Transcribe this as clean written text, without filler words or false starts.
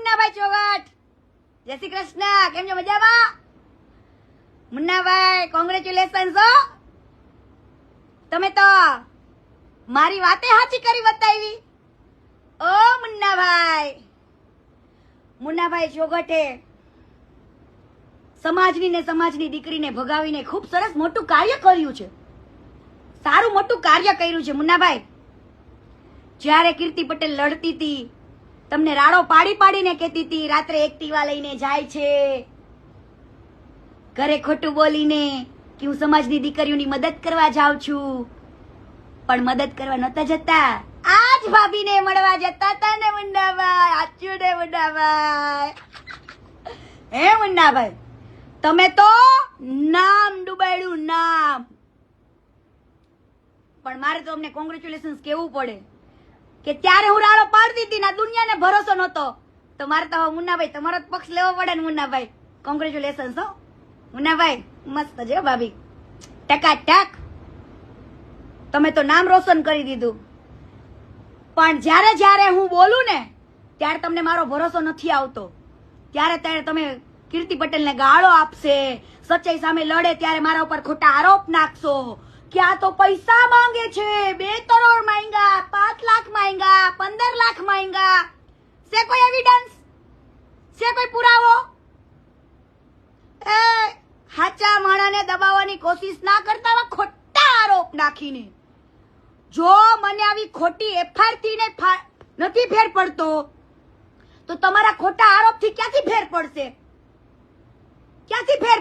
મુન્નાભાઈ ચોગટ, જય શ્રી કૃષ્ણ. કેમ છો? મજામાં? મુન્નાભાઈ કોંગ્રેચ્યુલેશન્સ હો, તમે તો મારી વાતે સાચી કરી બતાવી. ઓ મુન્નાભાઈ, મુન્નાભાઈ ચોગટે સમાજની ને સમાજની દીકરીને ભગાવીને ખૂબ સરસ મોટું કાર્ય કર્યું છે. સારું મોટું કાર્ય કર્યું છે મુન્નાભાઈ. જ્યારે કીર્તિ પટેલ લડતી હતી, તમને રાડો પાડી પાડીને કહેતી હતી રાત્રે એક્ટિવા લઈને જાય છે, ઘરે ખોટું બોલીને કે હું સમાજની દીકરીઓની મદદ કરવા જાઉં છું, પણ મદદ કરવા નતા જતા, આજ ભાભીને મળવા જતા હતા ને મુન્નાભાઈ. સાચું ને મુન્નાભાઈ? હે મુન્નાભાઈ, તમે તો નામ ડૂબાડ્યું નામ. પણ મારે તો અમને કોંગ્રેચ્યુલેશન્સ કેવું પડે કે ત્યારે હું રાડો પાડતી હતી ને દુનિયાને ભરોસો નતો, તો મારે તો મુન્નાભાઈ તમારો પક્ષ લેવો પડે ને મુન્નાભાઈ. કોંગ્રેચ્યુલેશન્સ હો મુન્નાભાઈ, મસ્ત છે ભાભી, ટકાટક. તમે તો નામ રોશન કરી દીધું. પણ જ્યારે જ્યારે હું બોલું ને ત્યારે તમને મારો ભરોસો નથી આવતો. ત્યારે તમે કીર્તિ પટેલને ગાળો આપશે, સચ્ચાઈ સામે લડે ત્યારે મારા ઉપર ખોટા આરોપ નાખશો કે આ તો પૈસા માંગે છે, 2 કરોડ માંગ્યા, 5 લાખ માંગ્યા, 15 લાખ માંગ્યા. છે કોઈ એવિડન્સ? છે કોઈ પુરાવો? એ હાચા માણાને દબાવવાની કોશિશ ના કરતા, આવા ખોટા આરોપ નાખીને. જો મને આવી ખોટી એફઆઈઆર થી ને નથી ફેર પડતો, તો તમારા ખોટા આરોપ થી ક્યાંથી ફેર પડશે? ક્યાંથી ફેર